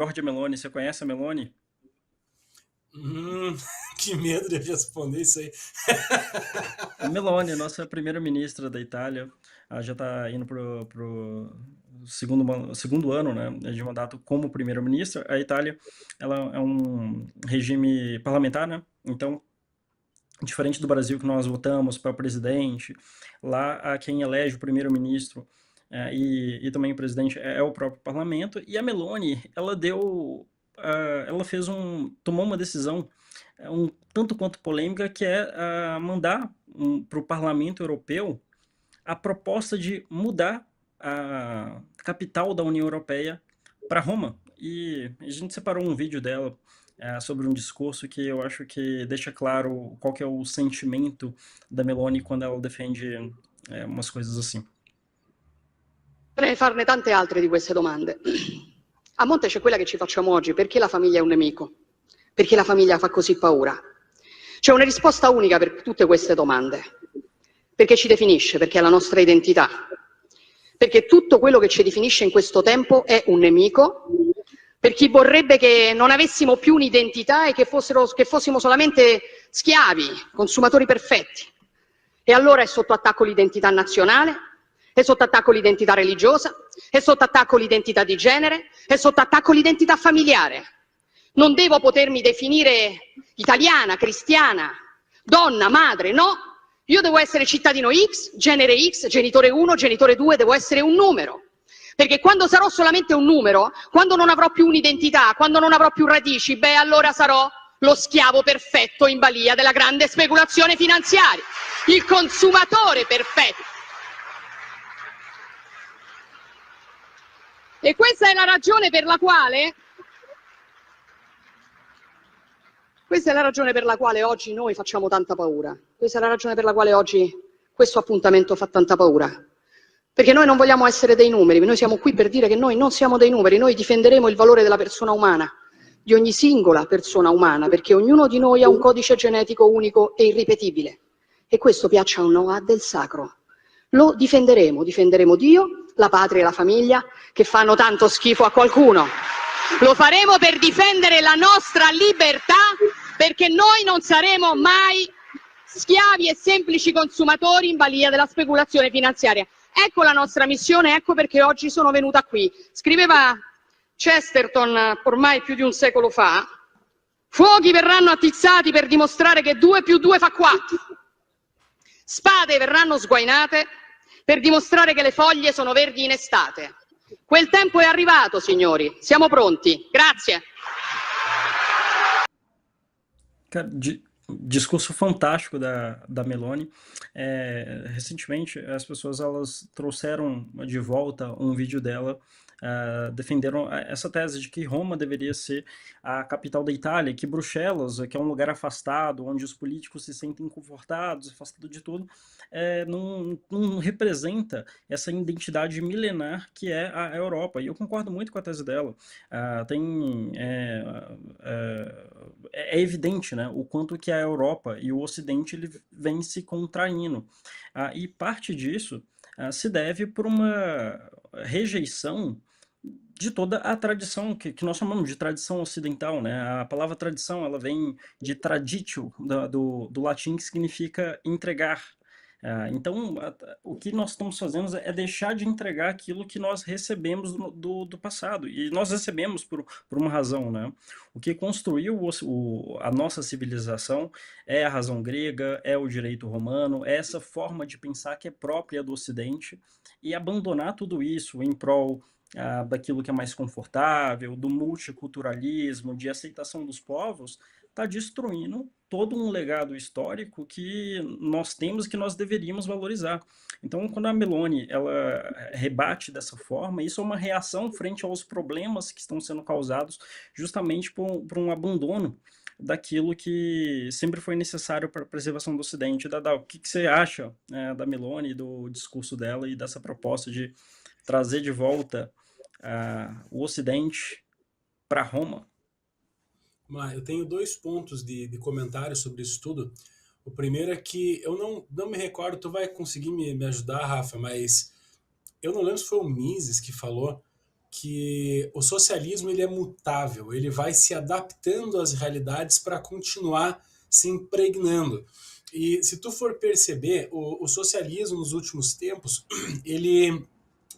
Giorgia Meloni, você conhece a Meloni? Hum, que medo de responder isso aí. A Meloni, nossa primeira-ministra da Itália, ela já está indo pro segundo ano, né, de mandato como primeira-ministra. A Itália, ela é um regime parlamentar, né? Então, diferente do Brasil, que nós votamos para presidente, lá quem elege o primeiro-ministro e também o presidente é o próprio parlamento. E a Meloni, ela tomou uma decisão um tanto quanto polêmica, que é mandar para o Parlamento Europeu a proposta de mudar a capital da União Europeia para Roma. E a gente separou um vídeo dela sobre um discurso que eu acho que deixa claro qual que é o sentimento da Meloni quando ela defende umas coisas assim. Potrei farne tante altre di queste domande. A monte c'è quella che ci facciamo oggi: perché la famiglia è un nemico? Perché la famiglia fa così paura? C'è una risposta unica per tutte queste domande: perché ci definisce, perché è la nostra identità, perché tutto quello che ci definisce in questo tempo è un nemico, per chi vorrebbe che non avessimo più un'identità e che fossimo solamente schiavi, consumatori perfetti. E allora è sotto attacco l'identità nazionale, è sotto attacco l'identità religiosa, è sotto attacco l'identità di genere, è sotto attacco l'identità familiare. Non devo potermi definire italiana, cristiana, donna, madre, no. Io devo essere cittadino X, genere X, genitore 1, genitore 2, devo essere un numero. Perché quando sarò solamente un numero, quando non avrò più un'identità, quando non avrò più radici, beh, allora sarò lo schiavo perfetto in balia della grande speculazione finanziaria, il consumatore perfetto. E questa è la ragione per la quale oggi noi facciamo tanta paura. Questa è la ragione per la quale oggi questo appuntamento fa tanta paura. Perché noi non vogliamo essere dei numeri, noi siamo qui per dire che noi non siamo dei numeri, noi difenderemo il valore della persona umana, di ogni singola persona umana, perché ognuno di noi ha un codice genetico unico e irripetibile. E questo, piaccia o no, ha del sacro. Lo difenderemo Dio, la patria e la famiglia, che fanno tanto schifo a qualcuno. Lo faremo per difendere la nostra libertà, perché noi non saremo mai schiavi e semplici consumatori in balia della speculazione finanziaria. Ecco la nostra missione, ecco perché oggi sono venuta qui. Scriveva Chesterton ormai più di un secolo fa: fuochi verranno attizzati per dimostrare che 2 più 2 fa 4. Spade verranno sguainate per dimostrare che le foglie sono verdi in estate. Quel tempo è arrivato, signori. Siamo pronti. Grazie. Cara, discurso fantástico da Meloni. Recentemente, as pessoas elas trouxeram de volta um vídeo dela, defenderam essa tese de que Roma deveria ser a capital da Itália, que Bruxelas, que é um lugar afastado, onde os políticos se sentem confortados, afastados de tudo, não representa essa identidade milenar que é a Europa. E eu concordo muito com a tese dela. É evidente, né, o quanto que a Europa e o Ocidente ele vem se contraindo. E parte disso se deve por uma rejeição de toda a tradição que nós chamamos de tradição ocidental, né? A palavra tradição ela vem de traditio, do latim, que significa entregar. Então, o que nós estamos fazendo é deixar de entregar aquilo que nós recebemos do passado. E nós recebemos por uma razão, né? O que construiu a nossa civilização é a razão grega, é o direito romano, é essa forma de pensar que é própria do Ocidente. E abandonar tudo isso em prol daquilo que é mais confortável, do multiculturalismo, de aceitação dos povos, está destruindo todo um legado histórico que nós temos e que nós deveríamos valorizar. Então, quando a Meloni ela rebate dessa forma, isso é uma reação frente aos problemas que estão sendo causados justamente por um abandono daquilo que sempre foi necessário para a preservação do Ocidente. Dada, o que você acha da Meloni, do discurso dela e dessa proposta de trazer de volta o Ocidente para Roma? Eu tenho 2 pontos de comentário sobre isso tudo. O primeiro é que eu não me recordo, tu vai conseguir me ajudar, Rafa, mas eu não lembro se foi o Mises que falou que o socialismo ele é mutável, ele vai se adaptando às realidades para continuar se impregnando. E se tu for perceber, o socialismo nos últimos tempos, ele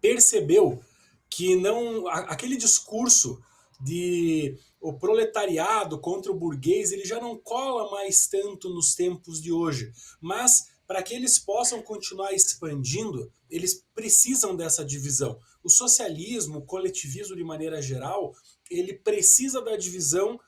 percebeu que não aquele discurso de o proletariado contra o burguês, ele já não cola mais tanto nos tempos de hoje, mas para que eles possam continuar expandindo, eles precisam dessa divisão. O socialismo, o coletivismo de maneira geral, ele precisa da divisão,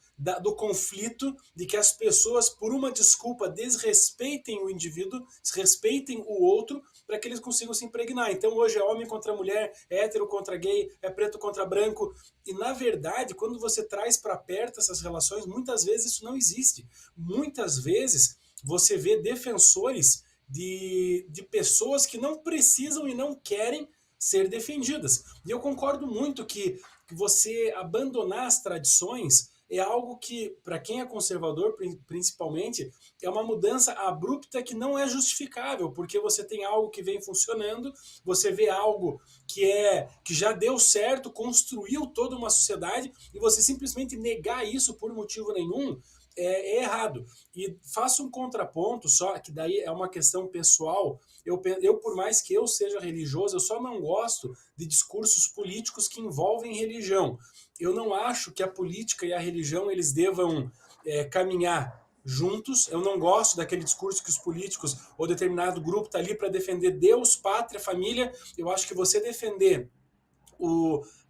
do conflito, de que as pessoas, por uma desculpa, desrespeitem o indivíduo, desrespeitem o outro, para que eles consigam se impregnar. Então hoje é homem contra mulher, é hétero contra gay, é preto contra branco. E na verdade, quando você traz para perto essas relações, muitas vezes isso não existe. Muitas vezes você vê defensores de pessoas que não precisam e não querem ser defendidas. E eu concordo muito que você abandonar as tradições é algo que, para quem é conservador, principalmente, é uma mudança abrupta que não é justificável, porque você tem algo que vem funcionando, você vê algo que já deu certo, construiu toda uma sociedade, e você simplesmente negar isso por motivo nenhum é errado. E faço um contraponto só, que daí é uma questão pessoal. Eu, por mais que eu seja religioso, eu só não gosto de discursos políticos que envolvem religião. Eu não acho que a política e a religião eles devam caminhar juntos. Eu não gosto daquele discurso que os políticos ou determinado grupo está ali para defender Deus, pátria, família. Eu acho que você defender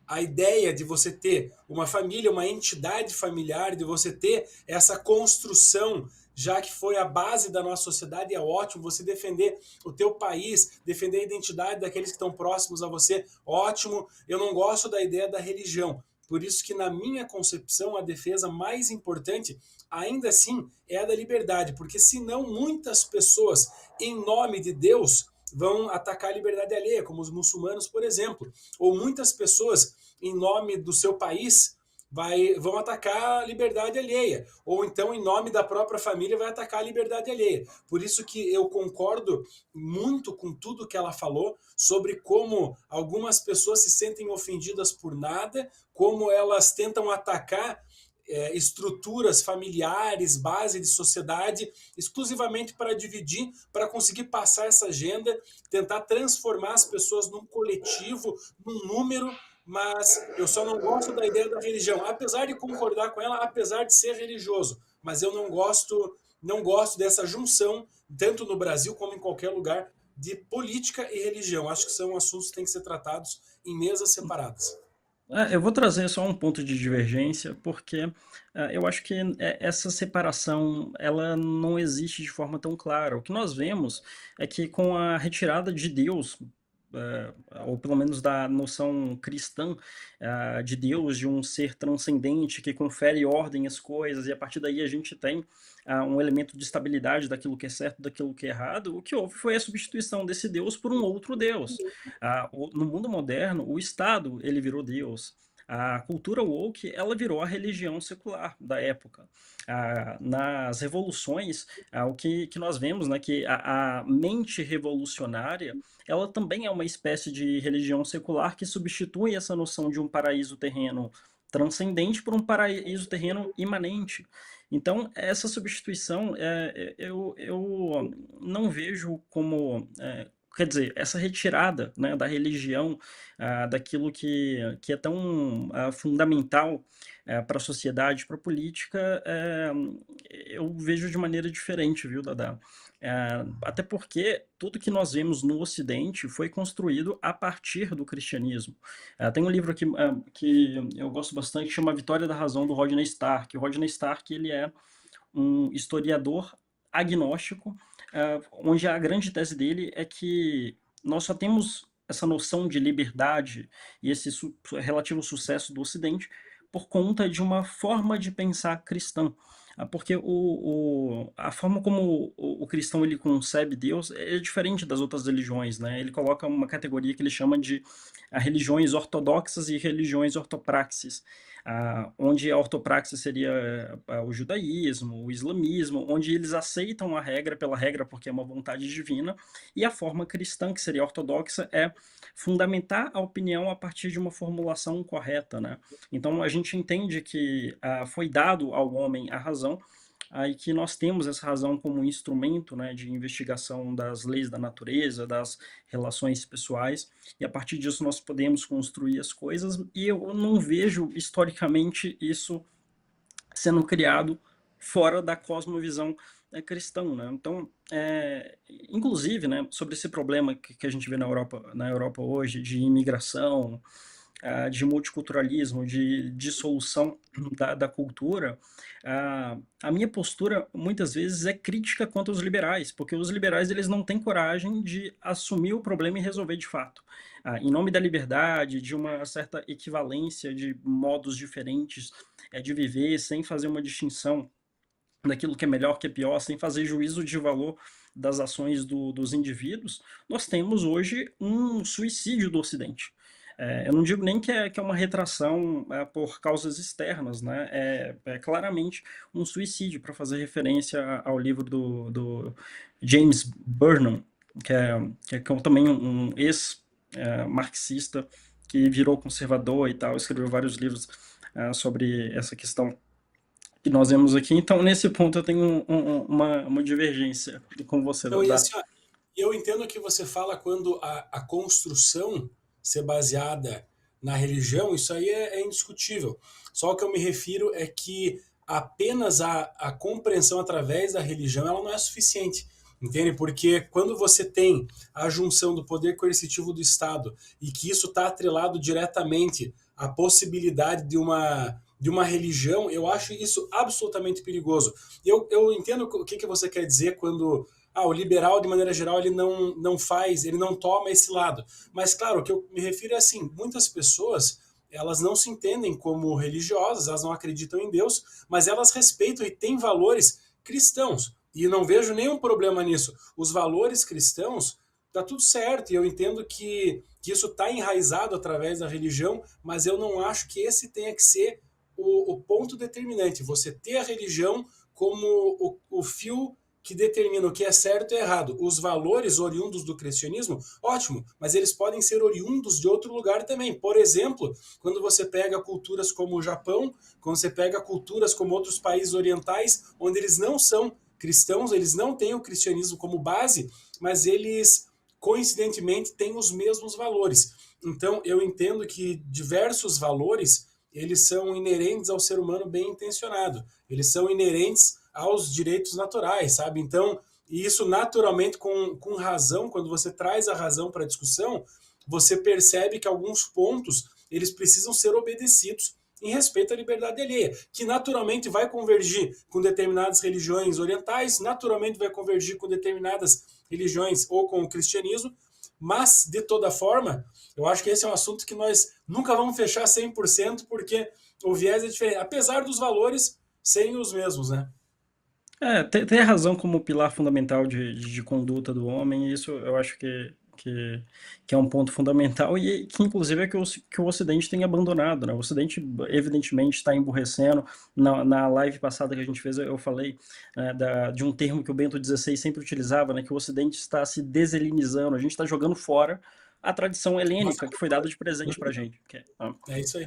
a ideia de você ter uma família, uma entidade familiar, de você ter essa construção, já que foi a base da nossa sociedade, é ótimo. Você defender o teu país, defender a identidade daqueles que estão próximos a você, ótimo. Eu não gosto da ideia da religião. Por isso que, na minha concepção, a defesa mais importante, ainda assim, é a da liberdade, porque senão muitas pessoas, em nome de Deus, vão atacar a liberdade alheia, como os muçulmanos, por exemplo. Ou muitas pessoas, em nome do seu país, vão atacar a liberdade alheia. Ou então, em nome da própria família, vai atacar a liberdade alheia. Por isso que eu concordo muito com tudo que ela falou sobre como algumas pessoas se sentem ofendidas por nada, como elas tentam atacar estruturas familiares, base de sociedade, exclusivamente para dividir, para conseguir passar essa agenda, tentar transformar as pessoas num coletivo, num número, mas eu só não gosto da ideia da religião, apesar de concordar com ela, apesar de ser religioso, mas eu não gosto dessa junção, tanto no Brasil como em qualquer lugar, de política e religião. Acho que são assuntos que têm que ser tratados em mesas separadas. Eu vou trazer só um ponto de divergência, porque eu acho que essa separação ela não existe de forma tão clara. O que nós vemos é que com a retirada de Deus, eh, ou pelo menos da noção cristã, de Deus, de um ser transcendente que confere ordem às coisas, e a partir daí a gente tem um elemento de estabilidade daquilo que é certo, daquilo que é errado, o que houve foi a substituição desse Deus por um outro Deus. No mundo moderno, o Estado ele virou Deus. A cultura woke ela virou a religião secular da época. Nas revoluções, o que nós vemos, né, que a mente revolucionária ela também é uma espécie de religião secular que substitui essa noção de um paraíso terreno transcendente por um paraíso terreno imanente. Então, essa substituição, eu não vejo como. Quer dizer, essa retirada, né, da religião, daquilo que é tão fundamental para a sociedade, para a política, eu vejo de maneira diferente, viu, Dada? Até porque tudo que nós vemos no Ocidente foi construído a partir do cristianismo. Tem um livro aqui que eu gosto bastante, que chama Vitória da Razão, do Rodney Stark. O Rodney Stark ele é um historiador agnóstico, onde a grande tese dele é que nós só temos essa noção de liberdade e esse relativo sucesso do Ocidente por conta de uma forma de pensar cristã. porque a forma como o cristão ele concebe Deus é diferente das outras religiões, né? Ele coloca uma categoria que ele chama de religiões ortodoxas e religiões ortopraxes, onde a ortopraxis seria o judaísmo, o islamismo, onde eles aceitam a regra pela regra porque é uma vontade divina, e a forma cristã, que seria ortodoxa, é fundamentar a opinião a partir de uma formulação correta, né? Então a gente entende que foi dado ao homem a razão, e que nós temos essa razão como um instrumento, né, de investigação das leis da natureza, das relações pessoais, e a partir disso nós podemos construir as coisas, e eu não vejo historicamente isso sendo criado fora da cosmovisão cristã, né? Então, inclusive, né, sobre esse problema que a gente vê na Europa hoje de imigração, de multiculturalismo, de dissolução da cultura, a minha postura muitas vezes é crítica quanto aos liberais, porque os liberais eles não têm coragem de assumir o problema e resolver de fato. Em nome da liberdade, de uma certa equivalência de modos diferentes de viver, sem fazer uma distinção daquilo que é melhor, que é pior, sem fazer juízo de valor das ações dos indivíduos, nós temos hoje um suicídio do Ocidente. Eu não digo nem que é uma retração por causas externas, né? É claramente um suicídio, para fazer referência ao livro do James Burnham, que é também um ex-marxista que virou conservador e tal, escreveu vários livros sobre essa questão que nós vemos aqui. Então, nesse ponto, eu tenho uma divergência com você. Então, e assim, ó, eu entendo que você fala quando a construção ser baseada na religião, isso aí é indiscutível. Só o que eu me refiro é que apenas a compreensão através da religião ela não é suficiente. Entende? Porque quando você tem a junção do poder coercitivo do Estado e que isso está atrelado diretamente à possibilidade de uma religião, eu acho isso absolutamente perigoso. Eu entendo o que você quer dizer quando o liberal, de maneira geral, ele ele não toma esse lado. Mas, claro, o que eu me refiro é assim, muitas pessoas, elas não se entendem como religiosas, elas não acreditam em Deus, mas elas respeitam e têm valores cristãos. E não vejo nenhum problema nisso. Os valores cristãos, tá tudo certo, e eu entendo que isso está enraizado através da religião, mas eu não acho que esse tenha que ser o ponto determinante. Você ter a religião como o fio que determina o que é certo e errado. Os valores oriundos do cristianismo, ótimo, mas eles podem ser oriundos de outro lugar também. Por exemplo, quando você pega culturas como o Japão, quando você pega culturas como outros países orientais, onde eles não são cristãos, eles não têm o cristianismo como base, mas eles, coincidentemente, têm os mesmos valores. Então, eu entendo que diversos valores, eles são inerentes ao ser humano bem intencionado. Eles são inerentes aos direitos naturais, sabe? Então, isso naturalmente com razão, quando você traz a razão para a discussão, você percebe que alguns pontos, eles precisam ser obedecidos em respeito à liberdade alheia, que naturalmente vai convergir com determinadas religiões orientais, naturalmente vai convergir com determinadas religiões ou com o cristianismo, mas, de toda forma, eu acho que esse é um assunto que nós nunca vamos fechar 100%, porque o viés é diferente, apesar dos valores serem os mesmos, né? Tem razão como pilar fundamental de conduta do homem, e isso eu acho que é um ponto fundamental e que, inclusive, é que o Ocidente tem abandonado, né? O Ocidente, evidentemente, está emburrecendo. Na live passada que a gente fez, eu falei de um termo que o Bento XVI sempre utilizava, né? Que o Ocidente está se deshelenizando, a gente está jogando fora a tradição helênica que foi dada de presente para a gente. É isso aí.